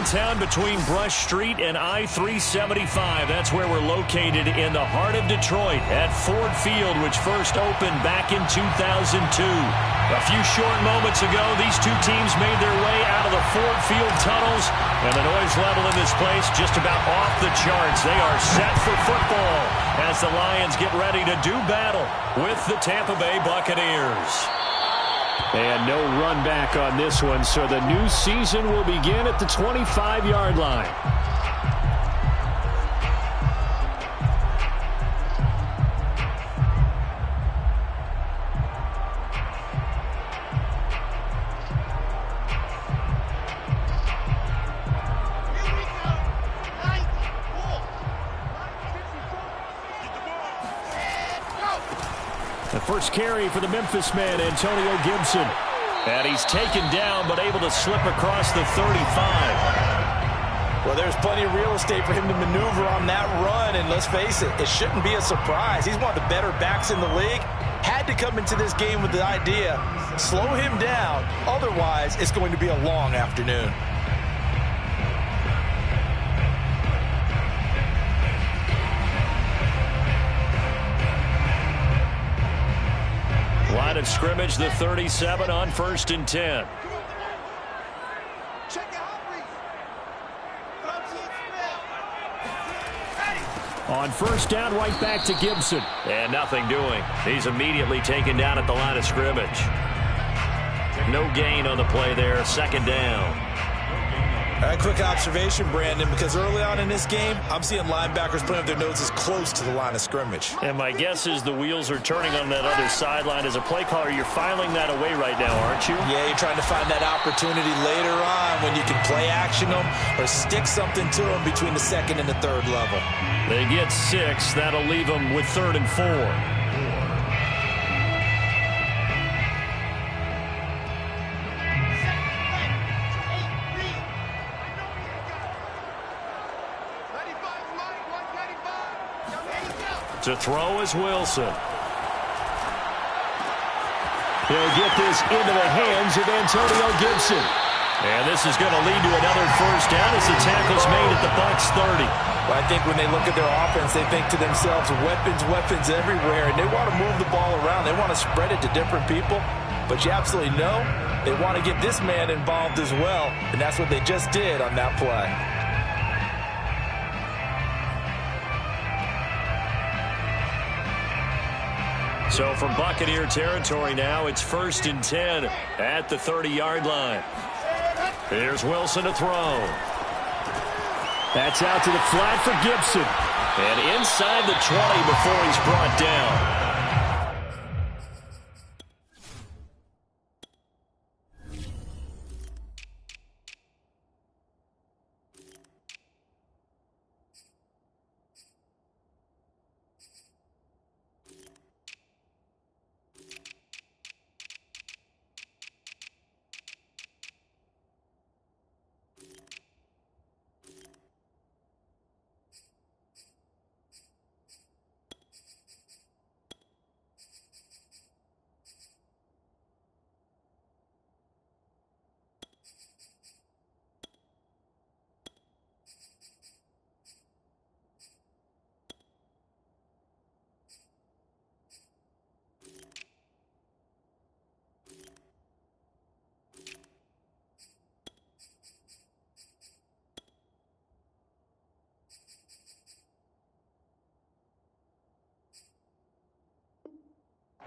downtown between Brush Street and I-375. That's where we're located in the heart of Detroit at Ford Field, which first opened back in 2002. A few short moments ago, these two teams made their way out of the Ford Field tunnels, and the noise level in this place just about off the charts. They are set for football as the Lions get ready to do battle with the Tampa Bay Buccaneers. And no run back on this one, so the new season will begin at the 25-yard line. The first carry for the Memphis man, Antonio Gibson. And he's taken down, but able to slip across the 35. Well, there's plenty of real estate for him to maneuver on that run, and let's face it, it shouldn't be a surprise. He's one of the better backs in the league. Had to come into this game with the idea, slow him down, otherwise it's going to be a long afternoon. Line of scrimmage, the 37 on 1st and 10. On first down, right back to Gibson. And nothing doing. He's immediately taken down at the line of scrimmage. No gain on the play there. 2nd down. All right, quick observation, Brandon, because early on in this game, I'm seeing linebackers putting up their noses close to the line of scrimmage. And my guess is the wheels are turning on that other sideline. As a play caller, you're filing that away right now, aren't you? Yeah, you're trying to find that opportunity later on when you can play action them or stick something to them between the 2nd and the 3rd level. They get 6. That'll leave them with 3rd and 4. To throw is Wilson. He'll get this into the hands of Antonio Gibson. And this is going to lead to another first down as the tackle's made at the Bucs 30. Well, I think when they look at their offense, they think to themselves, weapons everywhere, and they want to move the ball around. They want to spread it to different people. But you absolutely know they want to get this man involved as well, and that's what they just did on that play. So from Buccaneer territory now, it's 1st and 10 at the 30-yard line. Here's Wilson to throw. That's out to the flat for Gibson. And inside the 20 before he's brought down.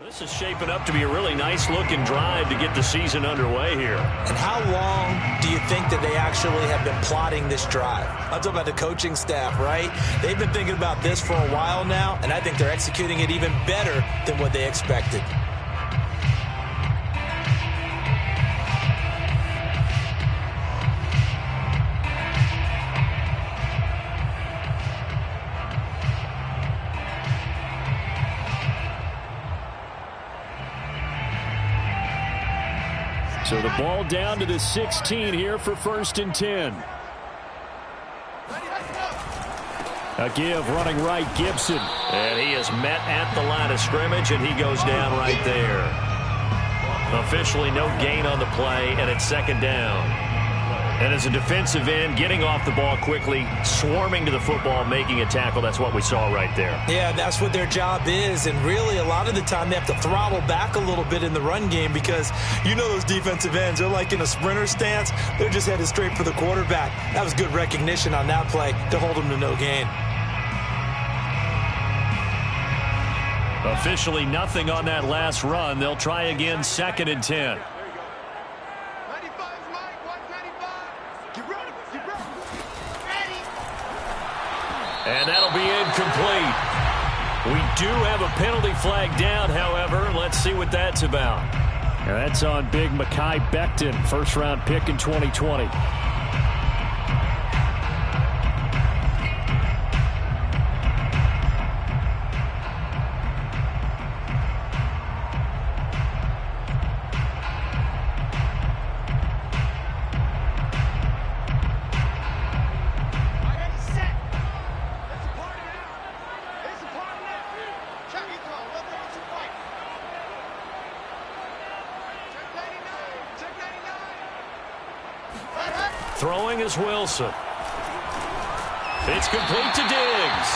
This is shaping up to be a really nice-looking drive to get the season underway here. And how long do you think that they actually have been plotting this drive? I'm talking about the coaching staff, right? They've been thinking about this for a while now, and I think they're executing it even better than what they expected. So the ball down to the 16 here for 1st and 10. A give running right, Gibson. And he is met at the line of scrimmage, and he goes down right there. Officially no gain on the play, and it's 2nd down. And as a defensive end, getting off the ball quickly, swarming to the football, making a tackle, that's what we saw right there. Yeah, that's what their job is. And really, a lot of the time, they have to throttle back a little bit in the run game because you know those defensive ends, they're like in a sprinter stance. They're just headed straight for the quarterback. That was good recognition on that play to hold them to no gain. Officially nothing on that last run. They'll try again, 2nd and 10. And that'll be incomplete. We do have a penalty flag down, however. Let's see what that's about. And that's on big Mekhi Becton, first-round pick in 2020. Throwing is Wilson. It's complete to Diggs.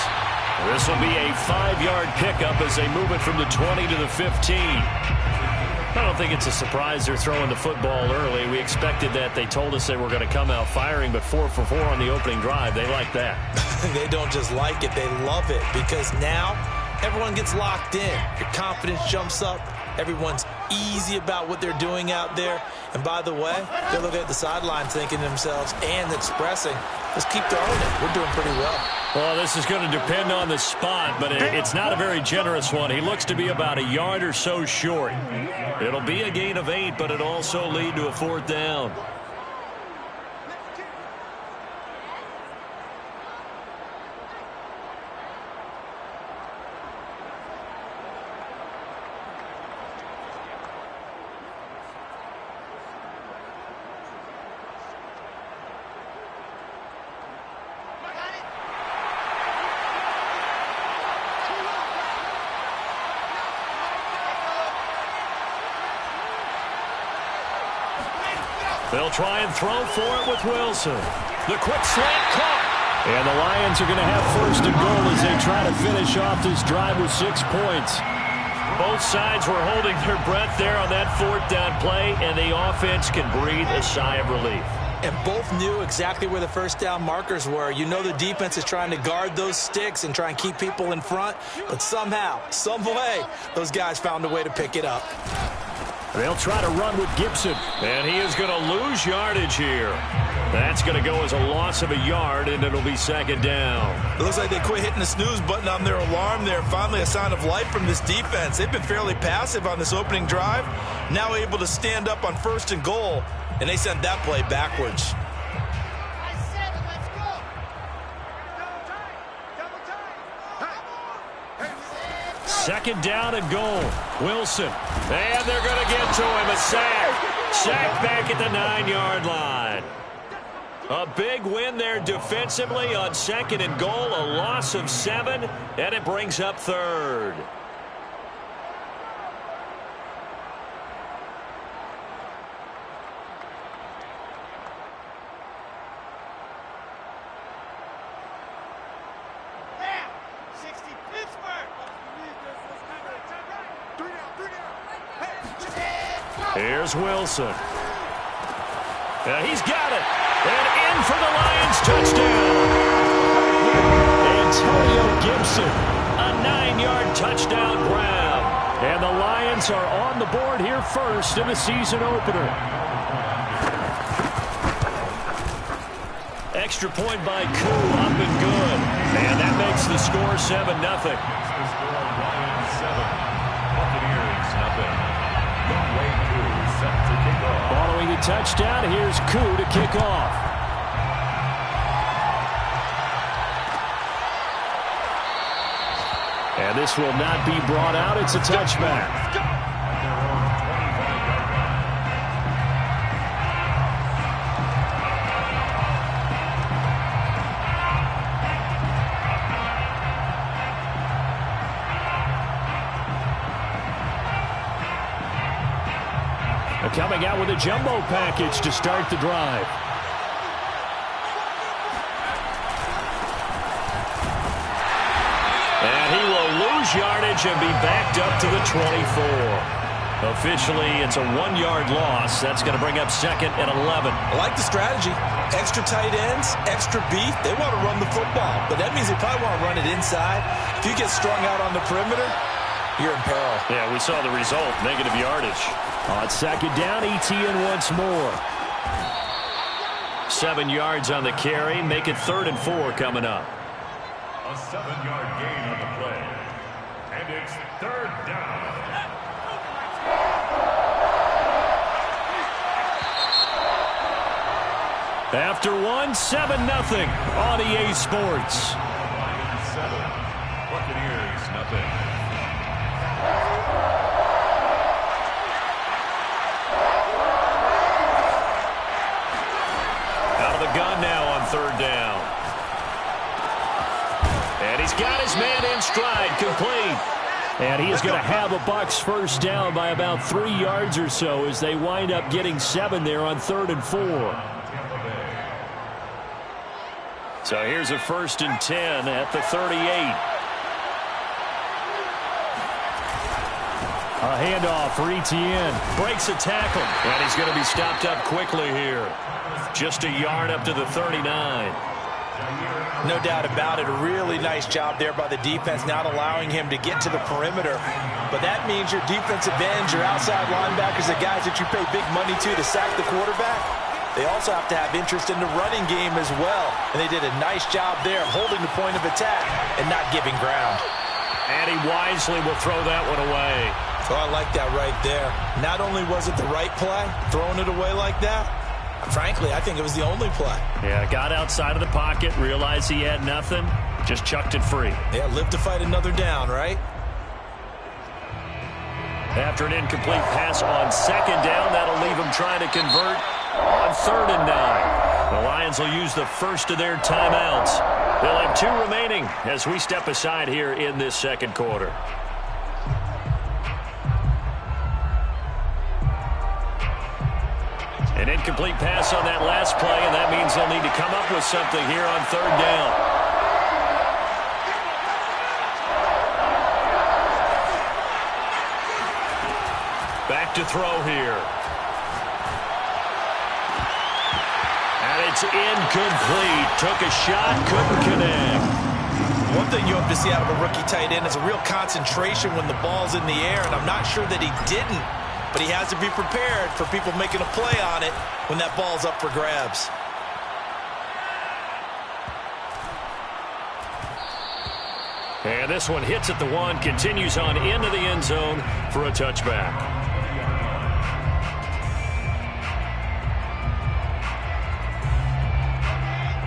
This will be a 5-yard pickup as they move it from the 20 to the 15. I don't think it's a surprise they're throwing the football early. We expected that. They told us they were going to come out firing, but 4 for 4 on the opening drive. They like that. They don't just like it, they love it, because now everyone gets locked in. Your confidence jumps up. Everyone's easy about what they're doing out there. And by the way, they're looking at the sideline thinking to themselves and expressing, let's keep throwing it. We're doing pretty well. Well, this is going to depend on the spot, but it's not a very generous one. He looks to be about a yard or so short. It'll be a gain of 8, but it'll also lead to a 4th down. They'll try and throw for it with Wilson. The quick slant caught. And the Lions are going to have 1st and goal as they try to finish off this drive with 6 points. Both sides were holding their breath there on that 4th down play, and the offense can breathe a sigh of relief. And both knew exactly where the 1st down markers were. You know the defense is trying to guard those sticks and try and keep people in front, but somehow, some way, those guys found a way to pick it up. They'll try to run with Gibson. And he is going to lose yardage here. That's going to go as a loss of a yard, and it'll be 2nd down. It looks like they quit hitting the snooze button on their alarm there. Finally a sign of life from this defense. They've been fairly passive on this opening drive. Now able to stand up on 1st and goal, and they sent that play backwards. 2nd down and goal. Wilson. And they're going to get to him. A sack. Sack back at the 9-yard line. A big win there defensively on 2nd and goal. A loss of 7, and it brings up 3rd. Here's Wilson. He's got it. And in for the Lions touchdown. Antonio Gibson, a 9-yard touchdown grab. And the Lions are on the board here first in the season opener. Extra point by Koo, up and good. And that makes the score 7-0. Following the touchdown, here's Koo to kick off. And this will not be brought out. It's a touchback. Coming out with a jumbo package to start the drive. yardage and be backed up to the 24. Officially, it's a 1-yard loss. That's going to bring up 2nd and 11. I like the strategy. Extra tight ends, extra beef. They want to run the football, but that means they probably want to run it inside. If you get strung out on the perimeter, you're in peril. Yeah, we saw the result, negative yardage. On 2nd down, ETN once more. 7 yards on the carry. Make it 3rd and 4 coming up. A 7-yard gain on the play. And it's 3rd down. After 7-0 on EA Sports. Lions 7, Buccaneers nothing. Out of the gun now on 3rd down. And he's got his man in stride, complete. And he is going to have a Bucs first down by about 3 yards or so as they wind up getting 7 there on 3rd and 4. So here's a 1st and 10 at the 38. A handoff for ETN. Breaks a tackle. And he's going to be stopped up quickly here. Just a yard up to the 39. No doubt about it. A really nice job there by the defense, not allowing him to get to the perimeter. But that means your defensive ends, your outside linebackers, the guys that you pay big money to sack the quarterback, they also have to have interest in the running game as well. And they did a nice job there of holding the point of attack and not giving ground. And he wisely will throw that one away. So I like that right there. Not only was it the right play, throwing it away like that, frankly, I think it was the only play. Yeah, got outside of the pocket, realized he had nothing, just chucked it free. Yeah, live to fight another down, right? After an incomplete pass on 2nd down, that'll leave him trying to convert on 3rd and 9. The Lions will use the first of their timeouts. They'll have 2 remaining as we step aside here in this 2nd quarter. An incomplete pass on that last play, and that means they'll need to come up with something here on 3rd down. Back to throw here. And it's incomplete. Took a shot, couldn't connect. One thing you hope to see out of a rookie tight end is a real concentration when the ball's in the air, and I'm not sure that he didn't. But he has to be prepared for people making a play on it when that ball's up for grabs. And this one hits at the 1, continues on into the end zone for a touchback.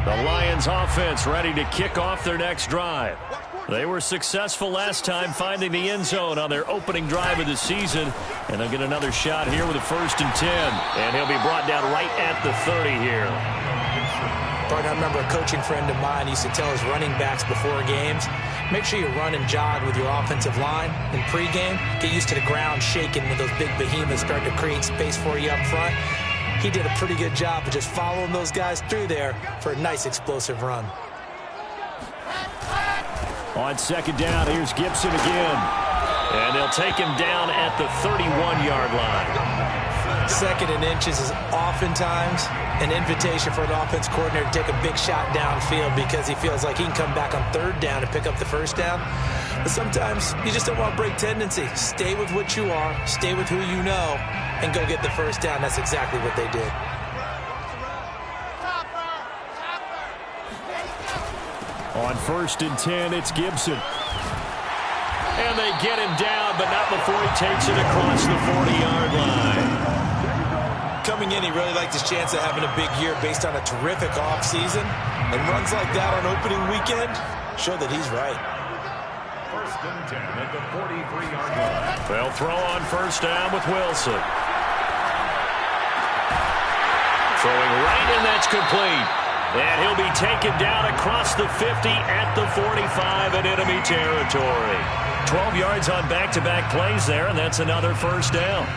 The Lions offense ready to kick off their next drive. They were successful last time finding the end zone on their opening drive of the season. And they'll get another shot here with a 1st and 10. And he'll be brought down right at the 30 here. I remember a coaching friend of mine used to tell his running backs before games, make sure you run and jog with your offensive line in pregame. Get used to the ground shaking when those big behemoths start to create space for you up front. He did a pretty good job of just following those guys through there for a nice explosive run. On 2nd down, here's Gibson again. And they'll take him down at the 31-yard line. 2nd and inches is oftentimes an invitation for an offense coordinator to take a big shot downfield because he feels like he can come back on 3rd down and pick up the 1st down. But sometimes you just don't want to break tendency. Stay with what you are, stay with who you know, and go get the 1st down. That's exactly what they did. On 1st and 10, it's Gibson. And they get him down, but not before he takes it across the 40-yard line. Coming in, he really liked his chance of having a big year based on a terrific offseason. And runs like that on opening weekend show that he's right. 1st and 10 at the 43-yard line. They'll throw on 1st down with Wilson. Throwing right, and that's complete. And he'll be taken down across the 50 at the 45 in enemy territory. 12 yards on back-to-back plays there, and that's another 1st down.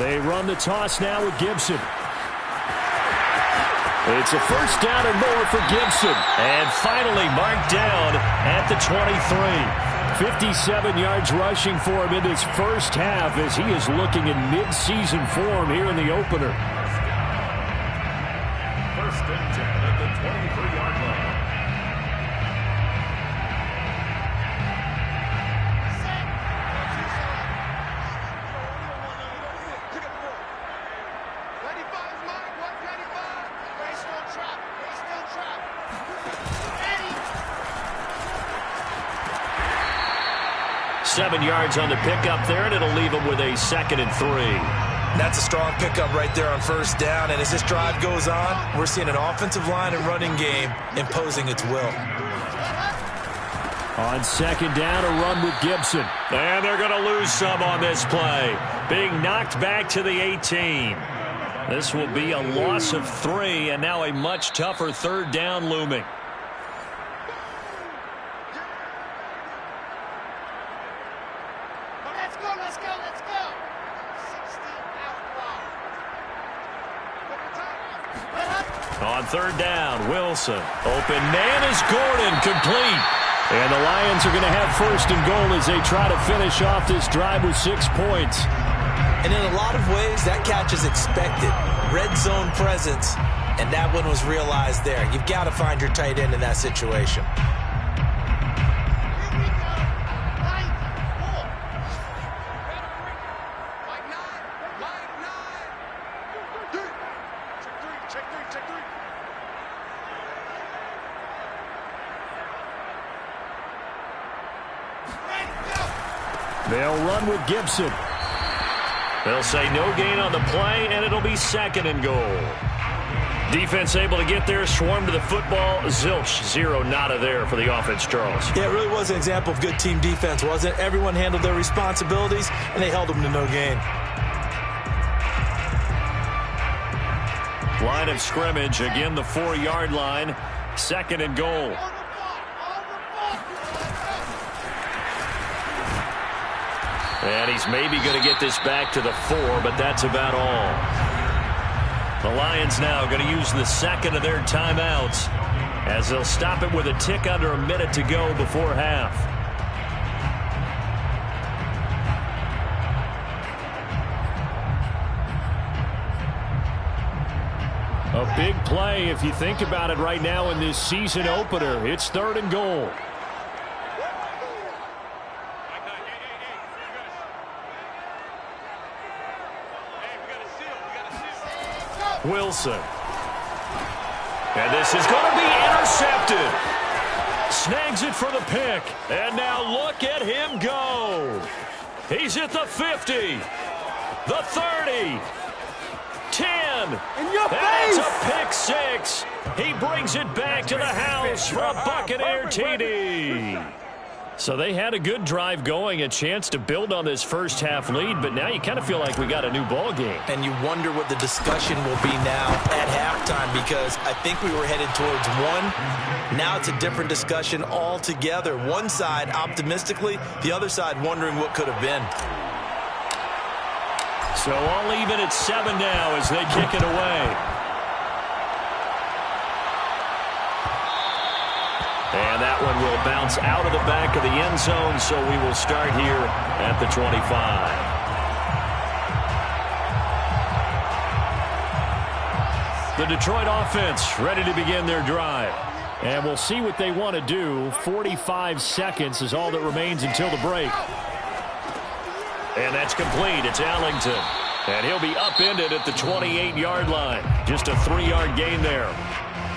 They run the toss now with Gibson. It's a first down and more for Gibson. And finally marked down at the 23. 57 yards rushing for him in his first half as he is looking in mid-season form here in the opener. First and 10 at the 23-yard line. Seven yards on the pickup there, and it'll leave him with a 2nd and 3. That's a strong pickup right there on first down. And as this drive goes on, we're seeing an offensive line and running game imposing its will. On second down, a run with Gibson. And they're going to lose some on this play. Being knocked back to the 18. This will be a loss of 3, and now a much tougher third down looming. On third down, Wilson. Open man is Gordon, complete. And the Lions are going to have first and goal as they try to finish off this drive with 6 points. And in a lot of ways, that catch is expected. Red zone presence, and that one was realized there. You've got to find your tight end in that situation. They'll run with Gibson. They'll say no gain on the play, and it'll be 2nd and goal. Defense able to get there, swarm to the football. Zilch, 0 nada there for the offense, Charles. Yeah, it really was an example of good team defense, wasn't it? Everyone handled their responsibilities, and they held them to no gain. Line of scrimmage, again the 4-yard line. 2nd and goal. And he's maybe going to get this back to the 4, but that's about all. The Lions now going to use the 2nd of their timeouts as they'll stop it with a tick under a minute to go before half. A big play if you think about it right now in this season opener. It's 3rd and goal. Wilson. And this is going to be intercepted. Snags it for the pick. And now look at him go. He's at the 50. The 30. 10. In your That's face. a pick 6. He brings it back to the house for a Buccaneer TD. So they had a good drive going, a chance to build on this first half lead, but now you kind of feel like we got a new ball game. And you wonder what the discussion will be now at halftime, because I think we were headed towards one. Now it's a different discussion altogether. One side optimistically, the other side wondering what could have been. So all even at 7 now as they kick it away. And that one will bounce out of the back of the end zone, so we will start here at the 25. The Detroit offense ready to begin their drive. And we'll see what they want to do. 45 seconds is all that remains until the break. And that's complete. It's Allington. And he'll be upended at the 28-yard line. Just a 3-yard gain there.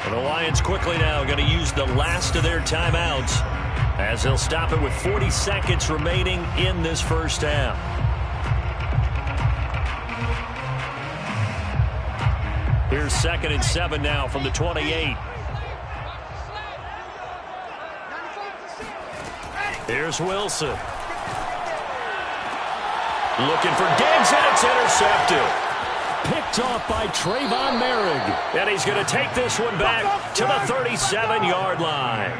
And the Lions quickly now going to use the last of their timeouts as they'll stop it with 40 seconds remaining in this first half. Here's 2nd and 7 now from the 28. Here's Wilson. Looking for Diggs, and it's intercepted. Picked off by Trayvon Merrick. And he's going to take this one back to the 37-yard line.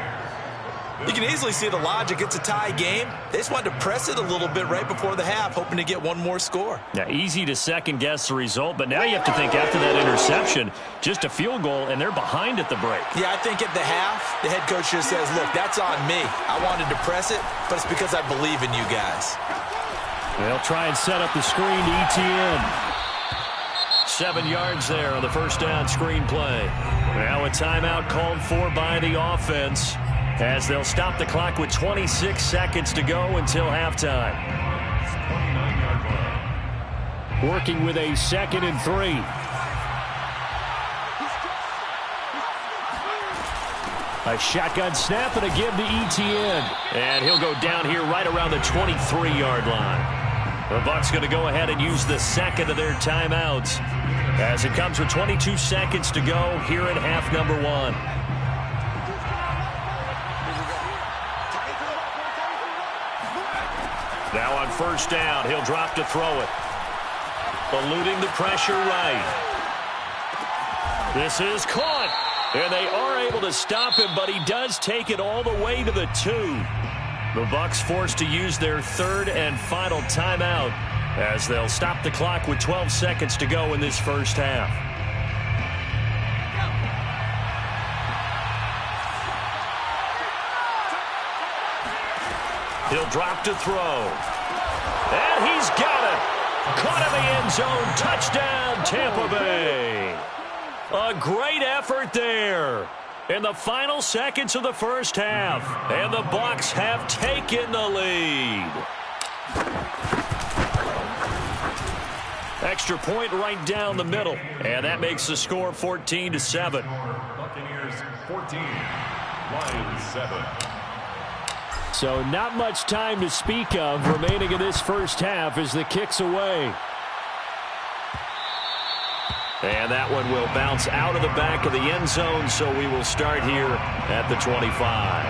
You can easily see the logic. It's a tie game. They just wanted to press it a little bit right before the half, hoping to get one more score. Yeah, easy to second-guess the result, but now you have to think after that interception, just a field goal, and they're behind at the break. Yeah, I think at the half, the head coach just says, look, that's on me. I wanted to press it, but it's because I believe in you guys. They'll try and set up the screen to ETN. 7 yards there on the first down screen play. Now a timeout called for by the offense as they'll stop the clock with 26 seconds to go until halftime. 29-yard line. Working with a 2nd and 3. A shotgun snap and a give to ETN. And he'll go down here right around the 23-yard line. The Bucs going to go ahead and use the second of their timeouts as it comes with 22 seconds to go here in half number 1. Now on first down, he'll drop to throw it. Eluding the pressure right. This is caught. And they are able to stop him, but he does take it all the way to the 2. The Bucs forced to use their 3rd and final timeout as they'll stop the clock with 12 seconds to go in this first half. He'll drop to throw. And he's got it. Caught in the end zone. Touchdown, Tampa Bay. A great effort there in the final seconds of the first half. And the Bucs have taken the lead. Extra point right down the middle. And that makes the score 14-7. Buccaneers 14, Lions 7. So not much time to speak of remaining in this first half as the kick's away. And that one will bounce out of the back of the end zone, so we will start here at the 25.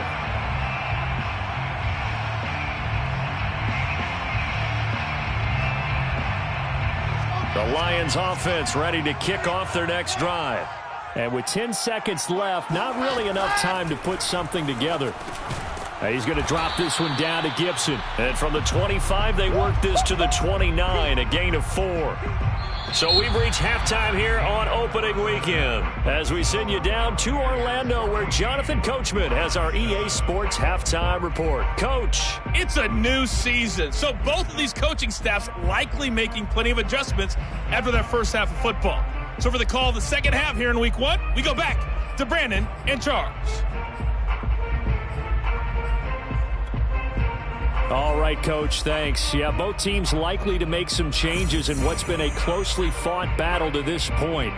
The Lions offense ready to kick off their next drive. And with 10 seconds left, not really enough time to put something together. He's going to drop this one down to Gibson. And from the 25, they work this to the 29, a gain of 4. So we've reached halftime here on opening weekend as we send you down to Orlando where Jonathan Coachman has our EA Sports halftime report. Coach. It's a new season, so both of these coaching staffs likely making plenty of adjustments after their first half of football. So for the call of the second half here in week 1, we go back to Brandon and Charles. All right, Coach, thanks. Yeah, both teams likely to make some changes in what's been a closely fought battle to this point.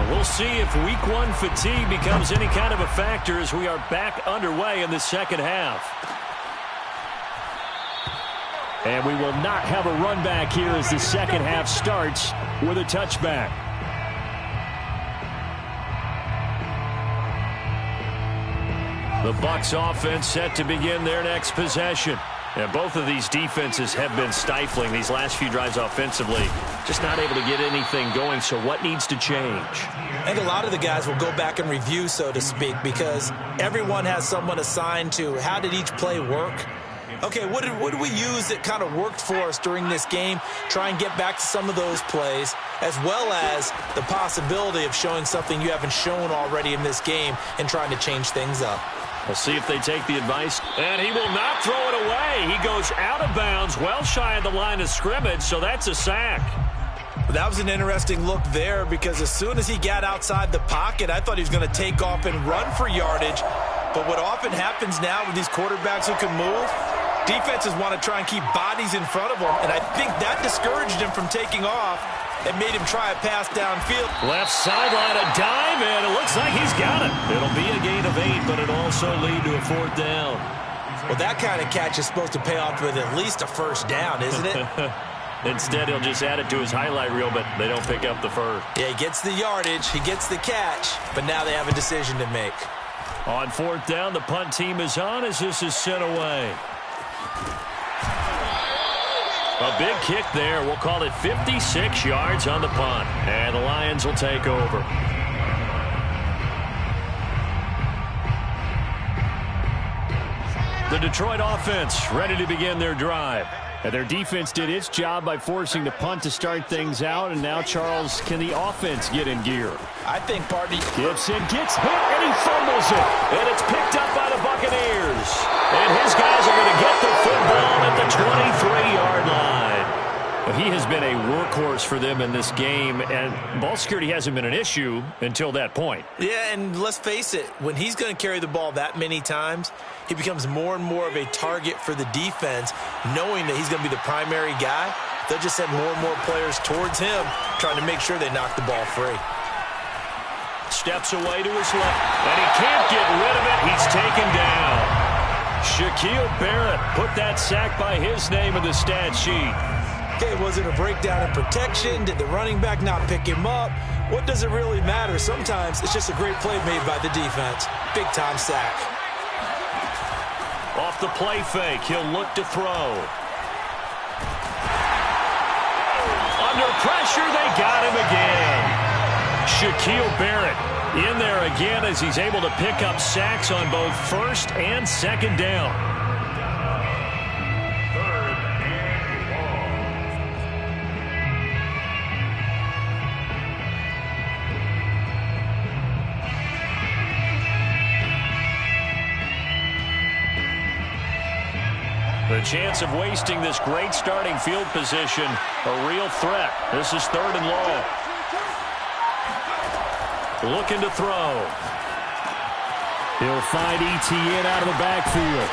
We'll see if week 1 fatigue becomes any kind of a factor as we are back underway in the second half. And we will not have a run back here as the second half starts with a touchback. The Bucs offense set to begin their next possession. And both of these defenses have been stifling these last few drives offensively. Just not able to get anything going, so what needs to change? I think a lot of the guys will go back and review, so to speak, because everyone has someone assigned to how did each play work. Okay, what did we use that kind of worked for us during this game? Try and get back to some of those plays, as well as the possibility of showing something you haven't shown already in this game and trying to change things up. We'll see if they take the advice. And he will not throw it away. He goes out of bounds, well shy of the line of scrimmage, so that's a sack. That was an interesting look there because as soon as he got outside the pocket, I thought he was going to take off and run for yardage. But what often happens now with these quarterbacks who can move, defenses want to try and keep bodies in front of them, and I think that discouraged him from taking off and made him try a pass downfield. Left sideline, a dive, and it looks like he's got it. It'll be a gain of 8, but it'll also lead to a 4th down. Well, that kind of catch is supposed to pay off with at least a first down, isn't it? Instead, he'll just add it to his highlight reel, but they don't pick up the first. Yeah, he gets the yardage, he gets the catch, but now they have a decision to make. On 4th down, the punt team is on as this is sent away. A big kick there. We'll call it 56 yards on the punt. And the Lions will take over. The Detroit offense ready to begin their drive. And their defense did its job by forcing the punt to start things out. And now, Charles, can the offense get in gear? I think Party Gibson gets hit, and he fumbles it. And it's picked up by the Buccaneers. And his guys are going to get the football at the 23-yard line. He has been a workhorse for them in this game, and ball security hasn't been an issue until that point. Yeah, and let's face it, when he's going to carry the ball that many times, he becomes more and more of a target for the defense, knowing that he's going to be the primary guy. They'll just send more and more players towards him, trying to make sure they knock the ball free. Steps away to his left, and he can't get rid of it. He's taken down. Shaquille Barrett put that sack by his name in the stat sheet. Okay, was it a breakdown in protection? Did the running back not pick him up? What does it really matter? Sometimes it's just a great play made by the defense. Big-time sack. Off the play fake, he'll look to throw. Under pressure, they got him again. Shaquille Barrett in there again as he's able to pick up sacks on both first and second down. The chance of wasting this great starting field position, a real threat. This is 3rd and long. Looking to throw. He'll find ETN out of the backfield.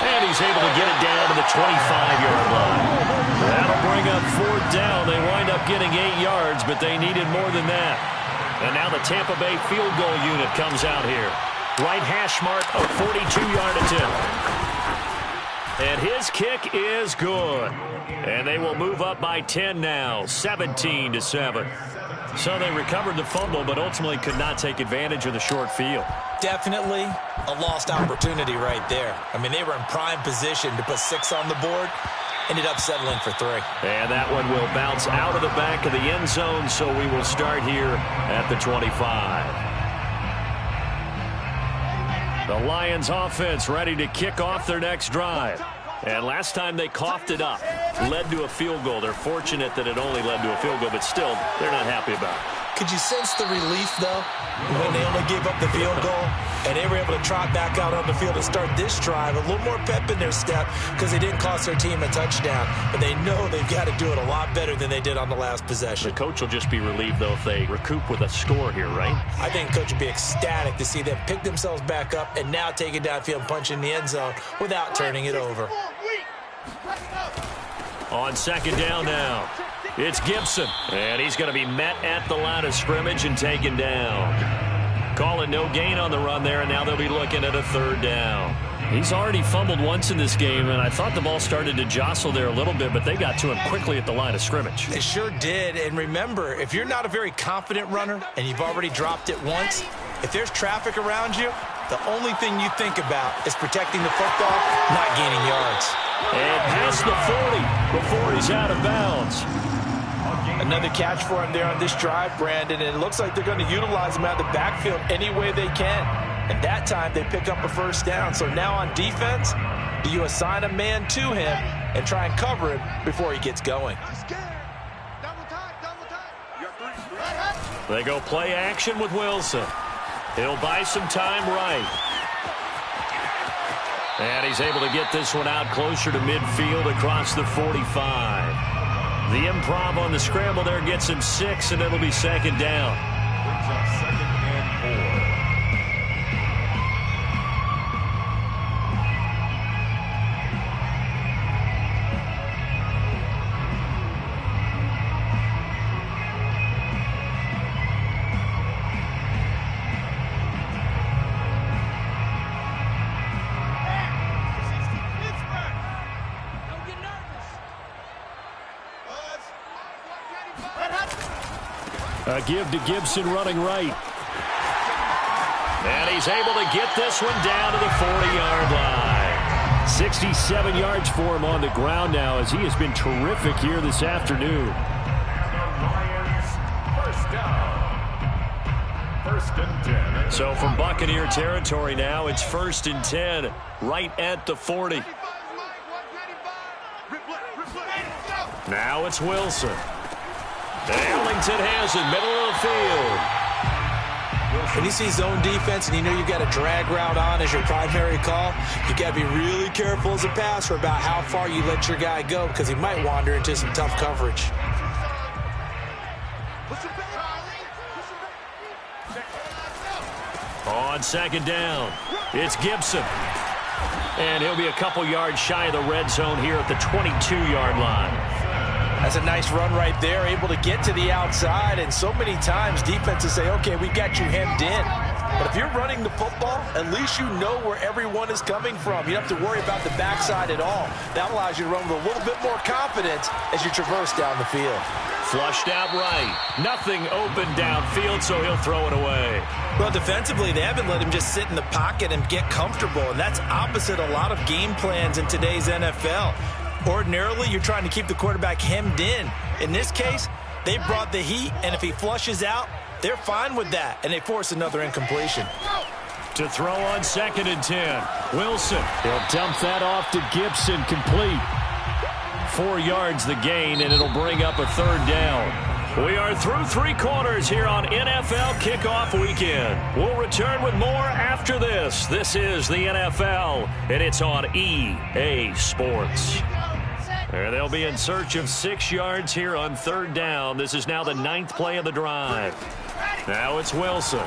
And he's able to get it down to the 25-yard line. That'll bring up 4th down. They wind up getting 8 yards, but they needed more than that. And now the Tampa Bay field goal unit comes out here. Right hash mark, a 42-yard attempt. And his kick is good. And they will move up by 10 now, 17-7. So they recovered the fumble, but ultimately could not take advantage of the short field. Definitely a lost opportunity right there. I mean, they were in prime position to put 6 on the board. Ended up settling for 3. And that one will bounce out of the back of the end zone, so we will start here at the 25. The Lions offense ready to kick off their next drive. And last time they coughed it up, led to a field goal. They're fortunate that it only led to a field goal, but still, they're not happy about it. Could you sense the relief, though, when they only gave up the field goal and they were able to trot back out on the field and start this drive? A little more pep in their step because they didn't cost their team a touchdown. But they know they've got to do it a lot better than they did on the last possession. The coach will just be relieved, though, if they recoup with a score here, right? I think the coach would be ecstatic to see them pick themselves back up and now take it downfield and punch in the end zone without turning it over. On 2nd down now, it's Gibson. And he's going to be met at the line of scrimmage and taken down. Calling no gain on the run there, and now they'll be looking at a 3rd down. He's already fumbled once in this game, and I thought the ball started to jostle there a little bit, but they got to him quickly at the line of scrimmage. They sure did, and remember, if you're not a very confident runner and you've already dropped it once, if there's traffic around you, the only thing you think about is protecting the football, not gaining yards. And past the 40 before he's out of bounds. Another catch for him there on this drive, Brandon, and it looks like they're going to utilize him out of the backfield any way they can. And that time they pick up a 1st down. So now on defense, do you assign a man to him and try and cover him before he gets going? They go play action with Wilson. He'll buy some time right. And he's able to get this one out closer to midfield across the 45. The improv on the scramble there gets him 6, and it'll be 2nd down. Brings up 2nd and 4. A give to Gibson running right. And he's able to get this one down to the 40-yard line. 67 yards for him on the ground now, as he has been terrific here this afternoon. First and 10. So from Buccaneer territory now, it's 1st and 10, right at the 40. Now it's Wilson. And Ellington has it, middle of the field. When you see zone defense and you know you've got a drag route on as your primary call, you got to be really careful as a passer about how far you let your guy go, because he might wander into some tough coverage. On 2nd down, it's Gibson. And he'll be a couple yards shy of the red zone here at the 22-yard line. That's a nice run right there, able to get to the outside. And so many times defenses say, okay, we got you hemmed in. But if you're running the football, at least you know where everyone is coming from. You don't have to worry about the backside at all. That allows you to run with a little bit more confidence as you traverse down the field. Flushed out right. Nothing open downfield, so he'll throw it away. Well, defensively, they haven't let him just sit in the pocket and get comfortable. And that's opposite a lot of game plans in today's NFL. Ordinarily, you're trying to keep the quarterback hemmed in. In this case, they brought the heat, and if he flushes out, they're fine with that, and they force another incompletion. To throw on 2nd and 10, Wilson. He'll dump that off to Gibson, complete. 4 yards the gain, and it'll bring up a 3rd down. We are through 3 quarters here on NFL Kickoff Weekend. We'll return with more after this. This is the NFL, and it's on EA Sports. And they'll be in search of 6 yards here on 3rd down. This is now the 9th play of the drive. Now it's Wilson.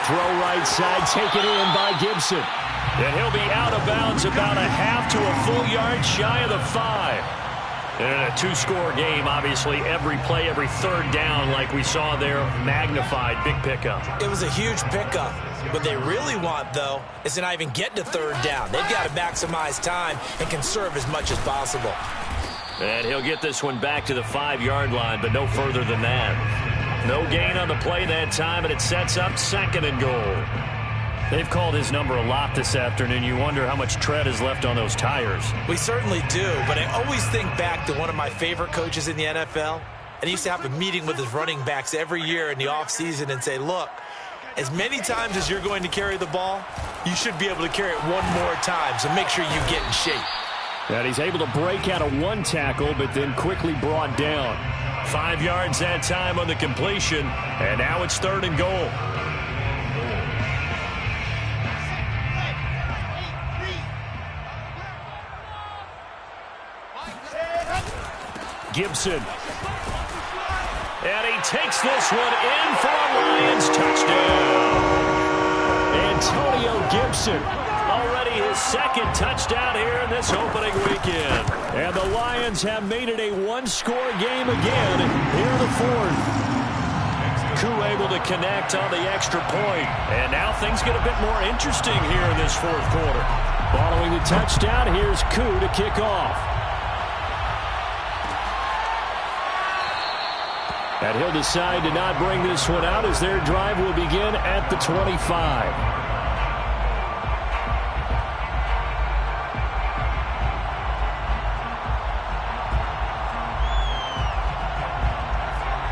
Throw right side, taken in by Gibson. And he'll be out of bounds about a half to a full yard shy of the 5. And in a 2-score game, obviously, every play, every 3rd down, like we saw there, magnified, big pickup. It was a huge pickup. What they really want, though, is to not even get to 3rd down. They've got to maximize time and conserve as much as possible. And he'll get this one back to the 5-yard line, but no further than that. No gain on the play that time, and it sets up 2nd and goal. They've called his number a lot this afternoon. You wonder how much tread is left on those tires. We certainly do, but I always think back to one of my favorite coaches in the NFL, and he used to have a meeting with his running backs every year in the offseason and say, look, as many times as you're going to carry the ball, you should be able to carry it one more time, so make sure you get in shape. And he's able to break out of 1 tackle, but then quickly brought down. 5 yards that time on the completion, and now it's 3rd and goal. Gibson. And he takes this one in for a Lions touchdown. Antonio Gibson, already his 2nd touchdown here in this opening weekend. And the Lions have made it a 1-score game again here in the 4th. Koo able to connect on the extra point. And now things get a bit more interesting here in this 4th quarter. Following the touchdown, here's Koo to kick off. And he'll decide to not bring this one out as their drive will begin at the 25.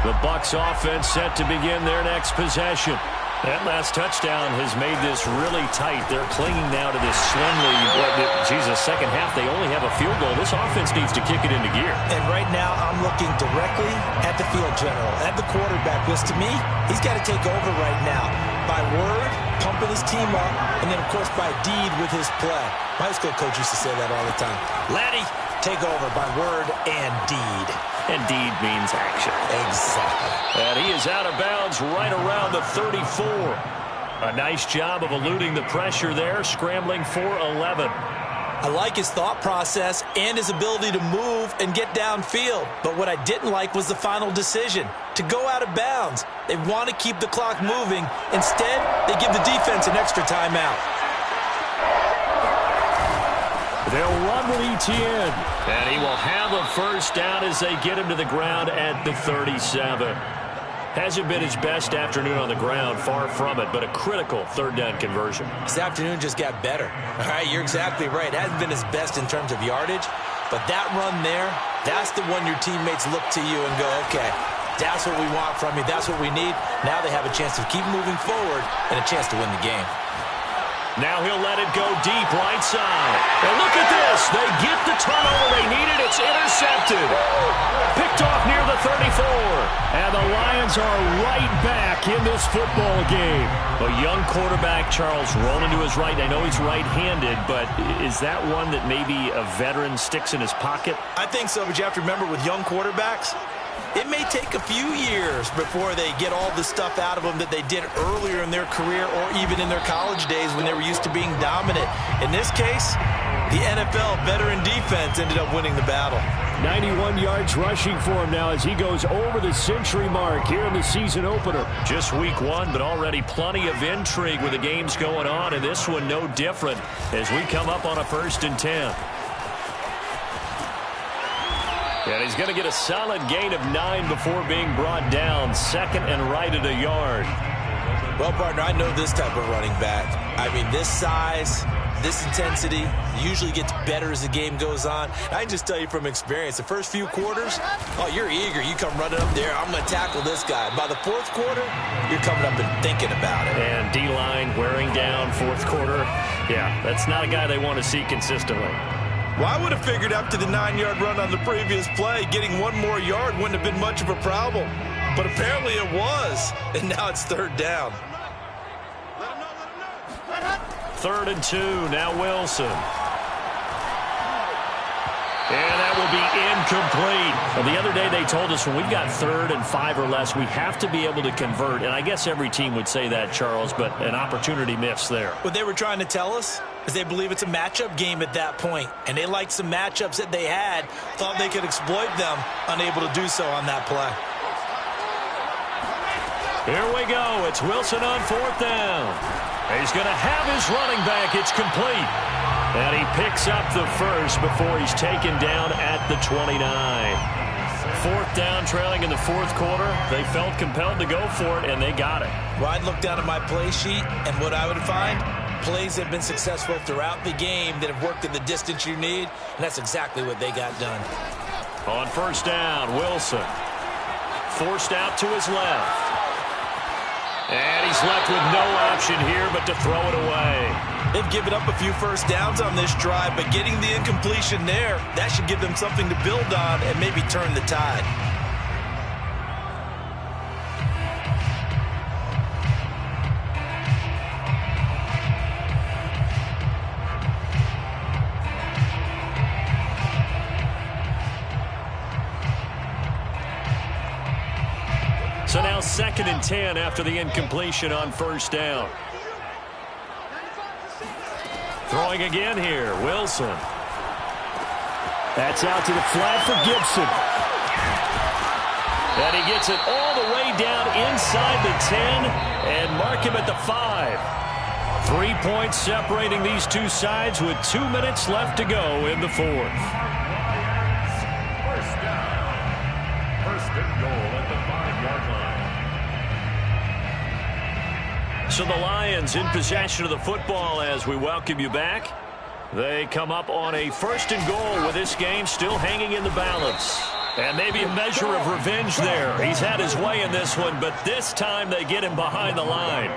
The Bucs offense set to begin their next possession. That last touchdown has made this really tight. They're clinging now to this slim lead. Second half, they only have a field goal. This offense needs to kick it into gear. And right now, I'm looking directly at the field general, at the quarterback, because to me, he's got to take over right now. By word, pumping his team up, and then, of course, by deed with his play. My high school coach used to say that all the time. Laddie, take over by word and deed. And deed means action. Exactly. And he is out of bounds right around the 34. A nice job of eluding the pressure there, scrambling for 11. I like his thought process and his ability to move and get downfield. But what I didn't like was the final decision, to go out of bounds. They want to keep the clock moving. Instead, they give the defense an extra timeout. They'll run with Etienne. And he will have a first down as they get him to the ground at the 37. Hasn't been his best afternoon on the ground, far from it, but a critical third down conversion. This afternoon just got better. All right, you're exactly right. It hasn't been his best in terms of yardage, but that run there, that's the one your teammates look to you and go, okay, that's what we want from you. That's what we need. Now they have a chance to keep moving forward and a chance to win the game. Now he'll let it go deep right side. And look at this. They get the turnover they needed. It's intercepted. Picked off near the 34. And the Lions are right back in this football game. A young quarterback, Charles, rolling to his right. I know he's right-handed, but is that one that maybe a veteran sticks in his pocket? I think so, but you have to remember with young quarterbacks, it may take a few years before they get all the stuff out of them that they did earlier in their career or even in their college days when they were used to being dominant. In this case, the NFL veteran defense ended up winning the battle. 91 yards rushing for him now as he goes over the century mark here in the season opener. Just week one, but already plenty of intrigue with the games going on, and this one no different as we come up on a 1st and 10. And he's going to get a solid gain of 9 before being brought down. 2nd and right at a yard. Well, partner, I know this type of running back. I mean, this size, this intensity usually gets better as the game goes on. I can just tell you from experience, the first few quarters, oh, you're eager. You come running up there, I'm going to tackle this guy. By the 4th quarter, you're coming up and thinking about it. And D-line wearing down 4th quarter. Yeah, that's not a guy they want to see consistently. Well, I would have figured after the 9-yard run on the previous play, getting 1 more yard wouldn't have been much of a problem. But apparently it was, and now it's 3rd down. 3rd and 2, now Wilson. And that will be incomplete. Well, the other day they told us when we've got 3rd and 5 or less, we have to be able to convert. And I guess every team would say that, Charles, but an opportunity missed there. What they were trying to tell us is they believe it's a matchup game at that point. And they liked some matchups that they had, thought they could exploit them, unable to do so on that play. Here we go. It's Wilson on 4th down. He's going to have his running back. It's complete. And he picks up the first before he's taken down at the 29. 4th down, trailing in the 4th quarter. They felt compelled to go for it, and they got it. Well, I'd look down at my play sheet, and what I would find, plays have been successful throughout the game that have worked in the distance you need, and that's exactly what they got done. On 1st down, Wilson. Forced out to his left. And he's left with no option here but to throw it away. They've given up a few first downs on this drive, but getting the incompletion there, that should give them something to build on and maybe turn the tide. So now 2nd and 10 after the incompletion on 1st down. Throwing again here, Wilson. That's out to the flat for Gibson. And he gets it all the way down inside the 10 and mark him at the 5. 3 points separating these two sides with 2 minutes left to go in the 4th. 1st down. 1st and goal at the 5-yard line. So the Lions in possession of the football as we welcome you back. They come up on a 1st and goal with this game still hanging in the balance. And maybe a measure of revenge there. He's had his way in this one, but this time they get him behind the line.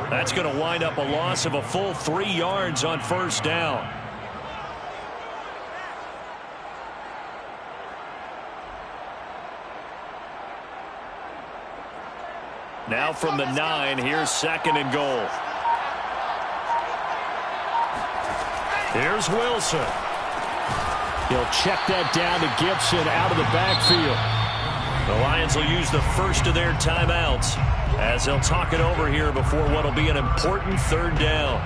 That's going to wind up a loss of a full 3 yards on 1st down. Now from the 9, here's 2nd and goal. Here's Wilson. He'll check that down to Gibson out of the backfield. The Lions will use the first of their timeouts as they'll talk it over here before what will be an important 3rd down.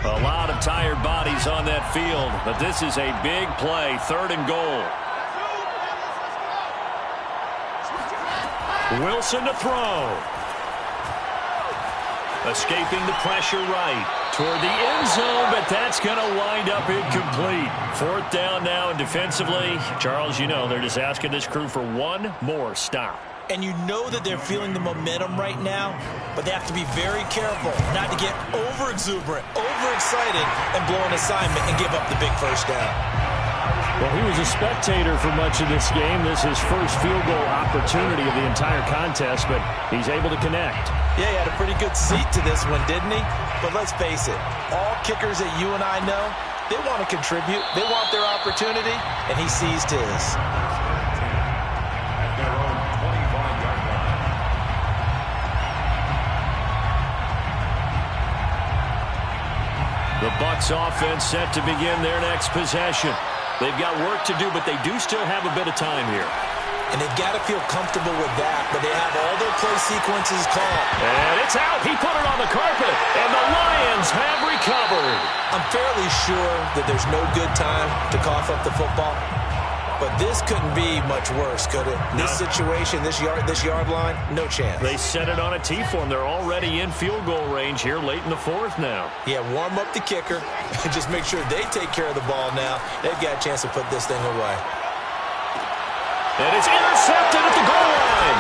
A lot of tired bodies on that field, but this is a big play, 3rd and goal. Wilson to throw. Escaping the pressure right. toward the end zone, but that's going to wind up incomplete. 4th down now, and defensively, Charles, you know, they're just asking this crew for one more stop. And you know that they're feeling the momentum right now, but they have to be very careful not to get over-exuberant, overexcited, and blow an assignment and give up the big first down. Well, he was a spectator for much of this game. This is his first field goal opportunity of the entire contest, but he's able to connect. Yeah, he had a pretty good seat to this one, didn't he? But let's face it, all kickers that you and I know, they want to contribute. They want their opportunity, and he seized his. The Bucs offense set to begin their next possession. They've got work to do, but they do still have a bit of time here. And they've got to feel comfortable with that, but they have all their play sequences called. And it's out. He put it on the carpet, and the Lions have recovered. I'm fairly sure that there's no good time to cough up the football, but this couldn't be much worse, could it? No. This situation, this yard line, no chance. They set it on a T-form. They're already in field goal range here late in the 4th now. Yeah, warm up the kicker and just make sure they take care of the ball now. They've got a chance to put this thing away. And it's intercepted at the goal line.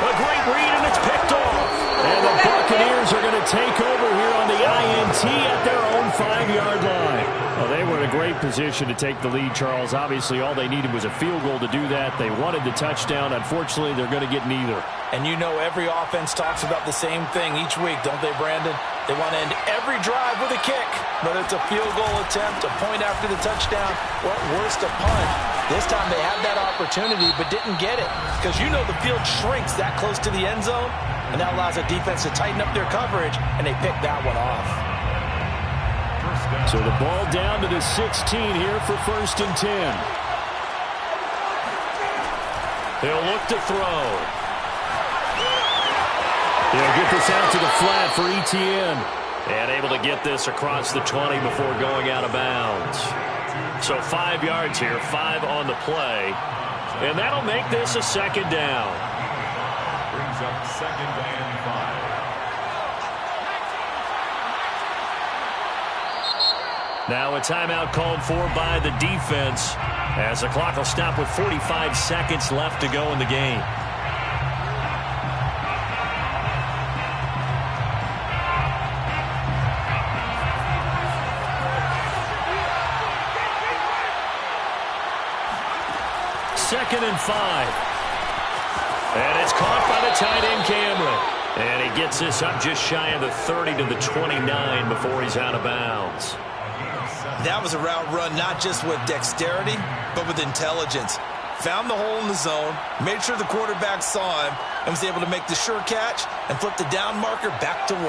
A great read, and it's picked off. And the Buccaneers are going to take over here on the INT at their own 5-yard line. Well, they were in a great position to take the lead, Charles. Obviously, all they needed was a field goal to do that. They wanted the touchdown. Unfortunately, they're going to get neither. And you know every offense talks about the same thing each week, don't they, Brandon? They want to end every drive with a kick, whether it's a field goal attempt, a point after the touchdown, or at worst, a punt. This time they had that opportunity but didn't get it because you know the field shrinks that close to the end zone, and that allows the defense to tighten up their coverage, and they picked that one off. So the ball down to the 16 here for 1st and 10. He'll look to throw. He'll get this out to the flat for Etienne. And able to get this across the 20 before going out of bounds. So 5 yards here, 5 on the play. And that'll make this a 2nd down. Brings up 2nd and 5. Now a timeout called for by the defense as the clock will stop with 45 seconds left to go in the game. Second and 5. And it's caught by the tight end, Cameron. And he gets this up just shy of the 30 to the 29 before he's out of bounds. That was a route run not just with dexterity, but with intelligence. Found the hole in the zone, made sure the quarterback saw him, and was able to make the sure catch and flip the down marker back to 1.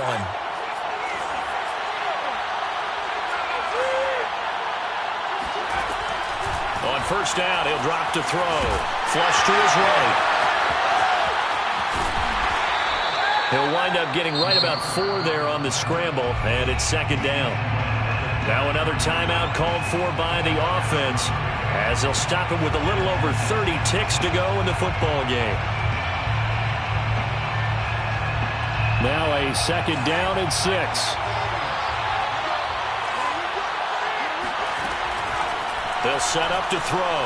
On 1st down, he'll drop to throw. Flush to his right. He'll wind up getting right about 4 there on the scramble, and it's 2nd down. Now another timeout called for by the offense as they'll stop it with a little over 30 ticks to go in the football game. Now a 2nd down and 6. They'll set up to throw.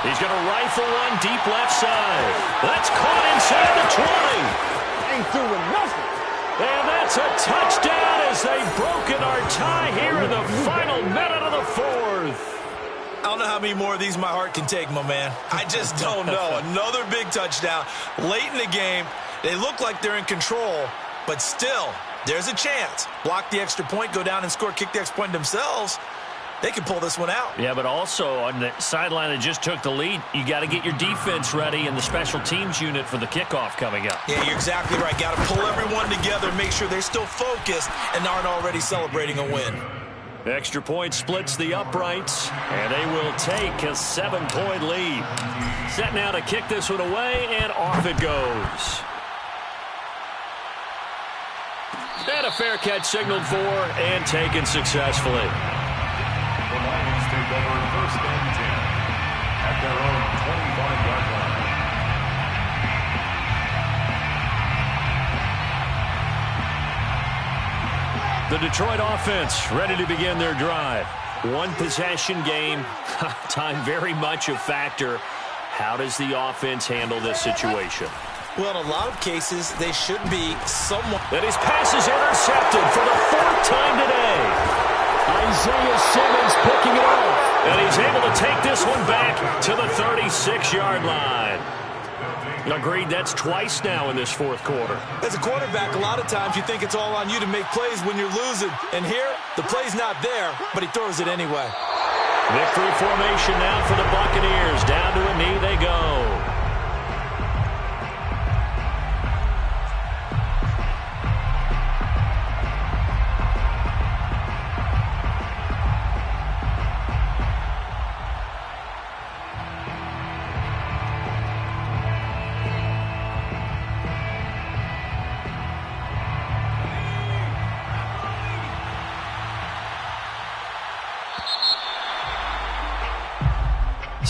He's going to rifle one deep left side. That's caught inside the 20. Ain't doing nothing. And that's a touchdown as they've broken our tie here in the final minute of the 4th. I don't know how many more of these my heart can take, my man. I just don't know. Another big touchdown late in the game. They look like they're in control, but still, there's a chance. Block the extra point, go down and score, kick the extra point themselves. They can pull this one out. Yeah, but also on the sideline that just took the lead, you got to get your defense ready and the special teams unit for the kickoff coming up. Yeah, you're exactly right. Got to pull everyone together, make sure they're still focused and aren't already celebrating a win. Extra point splits the uprights, and they will take a 7-point lead. Set now to kick this one away, and off it goes. And a fair catch signaled for and taken successfully. The Lions take over 1st and 10 at their own 25-yard line. The Detroit offense ready to begin their drive. One possession game. Time very much a factor. How does the offense handle this situation? Well, in a lot of cases, they should be somewhat. And his pass is intercepted for the 4th time today. Isaiah Simmons picking it off. And he's able to take this one back to the 36-yard line. Agreed, that's twice now in this 4th quarter. As a quarterback, a lot of times you think it's all on you to make plays when you're losing. And here, the play's not there, but he throws it anyway. Victory formation now for the Buccaneers. Down to a knee they go.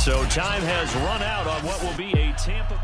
So time has run out on what will be a Tampa.